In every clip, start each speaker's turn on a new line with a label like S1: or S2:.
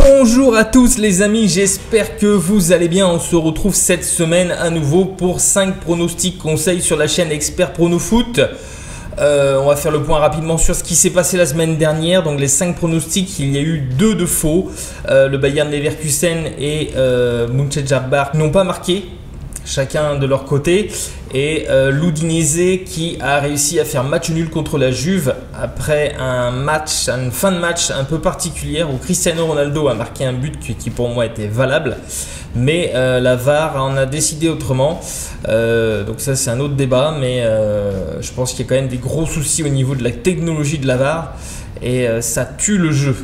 S1: Bonjour à tous les amis, j'espère que vous allez bien. On se retrouve cette semaine à nouveau pour 5 pronostics conseils sur la chaîne Expert Prono Foot. On va faire le point rapidement sur ce qui s'est passé la semaine dernière. Donc les 5 pronostics, il y a eu 2 de faux. Le Bayern Leverkusen et Mönchengladbach n'ont pas marqué, chacun de leur côté, et l'Udinese qui a réussi à faire match nul contre la Juve après une fin de match un peu particulière où Cristiano Ronaldo a marqué un but qui pour moi était valable, mais la VAR en a décidé autrement. Donc ça c'est un autre débat, mais je pense qu'il y a quand même des gros soucis au niveau de la technologie de la VAR et ça tue le jeu.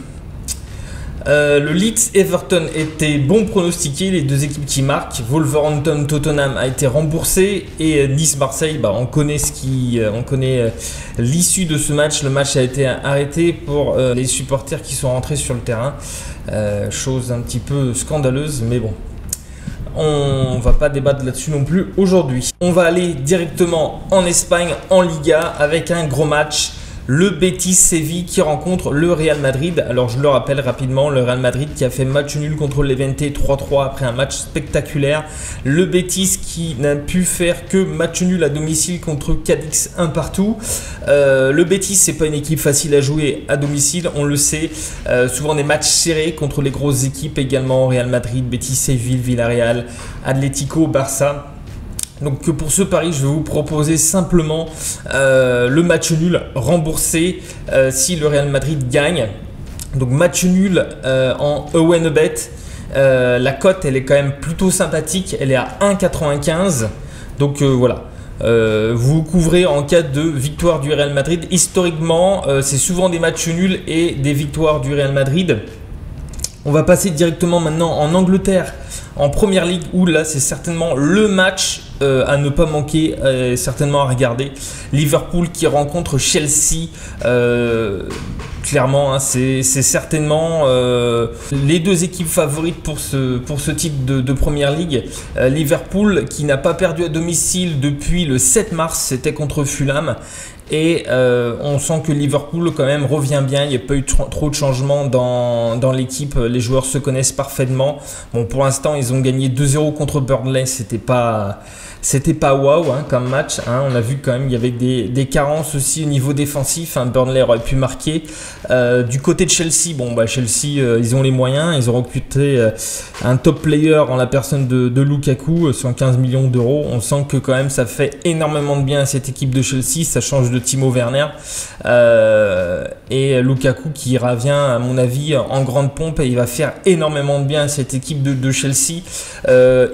S1: Le Leeds-Everton était bon pronostiqué, les deux équipes qui marquent. Wolverhampton-Tottenham a été remboursé et Nice-Marseille, on connaît l'issue de ce match. Le match a été arrêté pour les supporters qui sont rentrés sur le terrain. Chose un petit peu scandaleuse, mais bon. On va pas débattre là-dessus non plus aujourd'hui. On va aller directement en Espagne, en Liga, avec un gros match. Le Betis Séville qui rencontre le Real Madrid. Alors je le rappelle rapidement, le Real Madrid qui a fait match nul contre l'Levante 3-3 après un match spectaculaire. Le Betis qui n'a pu faire que match nul à domicile contre Cadix 1 partout. Le Betis c'est pas une équipe facile à jouer à domicile, on le sait. Souvent des matchs serrés contre les grosses équipes également. Real Madrid, Betis Séville, Villarreal, Atlético, Barça. Donc pour ce pari, je vais vous proposer simplement le match nul remboursé si le Real Madrid gagne. Donc match nul en Ewenebet. La cote elle est quand même plutôt sympathique, elle est à 1,95. Donc voilà. Vous couvrez en cas de victoire du Real Madrid. Historiquement, c'est souvent des matchs nuls et des victoires du Real Madrid. On va passer directement maintenant en Angleterre, en Première Ligue, où là c'est certainement le match à ne pas manquer, certainement à regarder. Liverpool qui rencontre Chelsea. Clairement, hein, c'est certainement les deux équipes favorites pour ce titre de Première Ligue. Liverpool qui n'a pas perdu à domicile depuis le 7 mars, c'était contre Fulham. Et on sent que Liverpool quand même revient bien, il n'y a pas eu trop de changements dans l'équipe, les joueurs se connaissent parfaitement. Bon, pour l'instant ils ont gagné 2-0 contre Burnley, c'était pas waouh comme match, hein. On a vu quand même il y avait des carences aussi au niveau défensif, hein. Burnley aurait pu marquer. Du côté de Chelsea, Chelsea ils ont les moyens, ils ont recruté un top player en la personne de Lukaku, 115 millions d'euros. On sent que quand même ça fait énormément de bien à cette équipe de Chelsea, ça change de Timo Werner, et Lukaku qui revient à mon avis en grande pompe et il va faire énormément de bien à cette équipe de Chelsea.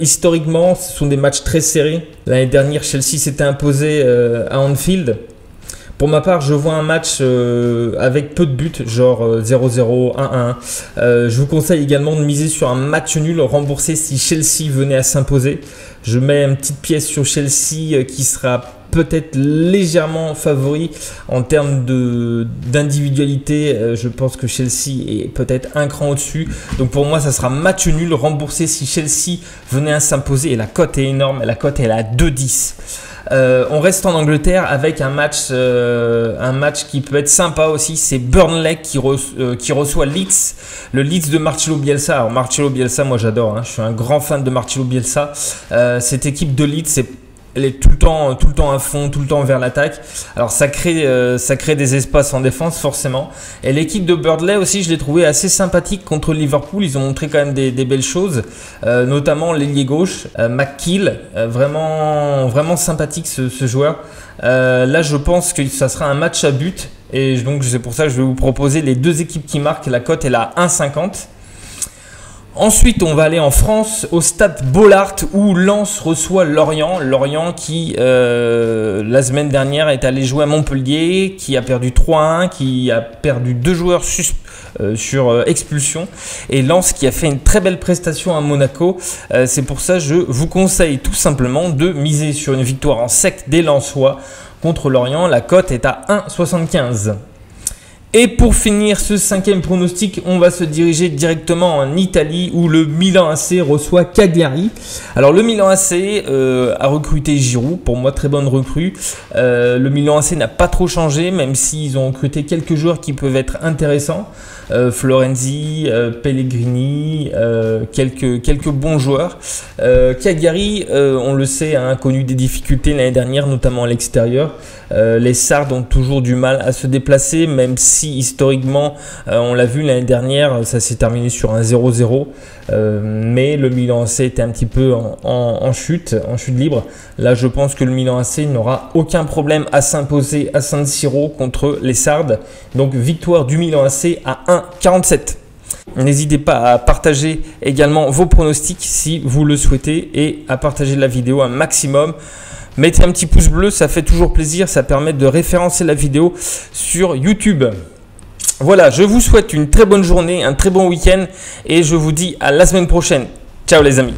S1: Historiquement ce sont des matchs très serrés. L'année dernière, Chelsea s'était imposé à Anfield. Pour ma part, je vois un match avec peu de buts, genre 0-0, 1-1. Je vous conseille également de miser sur un match nul remboursé si Chelsea venait à s'imposer. Je mets une petite pièce sur Chelsea qui sera peut-être légèrement favori en termes d'individualité. Je pense que Chelsea est peut-être un cran au-dessus. Donc pour moi, ça sera match nul remboursé si Chelsea venait à s'imposer. Et la cote est énorme, la cote est à 2,10. On reste en Angleterre avec un match qui peut être sympa aussi. C'est Burnley qui reçoit Leeds, le Leeds de Marcelo Bielsa. Alors Marcelo Bielsa, moi j'adore, hein, je suis un grand fan de Marcelo Bielsa. Cette équipe de Leeds, elle est tout le temps à fond, tout le temps vers l'attaque. Alors ça crée des espaces en défense forcément. Et l'équipe de Burnley aussi, je l'ai trouvé assez sympathique contre Liverpool. Ils ont montré quand même des belles choses, notamment l'ailier gauche, McKeel, vraiment sympathique ce joueur. Là, je pense que ça sera un match à but. Et donc c'est pour ça que je vais vous proposer les deux équipes qui marquent. La cote est là à 1,50. Ensuite, on va aller en France au stade Bollaert où Lens reçoit Lorient. Lorient qui, la semaine dernière, est allé jouer à Montpellier, qui a perdu 3-1, qui a perdu 2 joueurs sur expulsion. Et Lens qui a fait une très belle prestation à Monaco. C'est pour ça que je vous conseille tout simplement de miser sur une victoire en sec des Lensois contre Lorient. La cote est à 1,75. Et pour finir ce 5e pronostic, on va se diriger directement en Italie où le Milan AC reçoit Cagliari. Alors le Milan AC a recruté Giroud, pour moi très bonne recrue. Le Milan AC n'a pas trop changé, même s'ils ont recruté quelques joueurs qui peuvent être intéressants. Florenzi, Pellegrini, quelques bons joueurs. Cagliari, on le sait, a connu des difficultés l'année dernière, notamment à l'extérieur. Les Sardes ont toujours du mal à se déplacer, même si historiquement, on l'a vu l'année dernière, ça s'est terminé sur un 0-0. Mais le Milan AC était un petit peu en chute libre. Là, je pense que le Milan AC n'aura aucun problème à s'imposer à San Siro contre les Sardes. Donc, victoire du Milan AC à 1,47. N'hésitez pas à partager également vos pronostics si vous le souhaitez et à partager la vidéo un maximum. Mettez un petit pouce bleu, ça fait toujours plaisir, ça permet de référencer la vidéo sur YouTube. Voilà, je vous souhaite une très bonne journée, un très bon week-end et je vous dis à la semaine prochaine. Ciao les amis.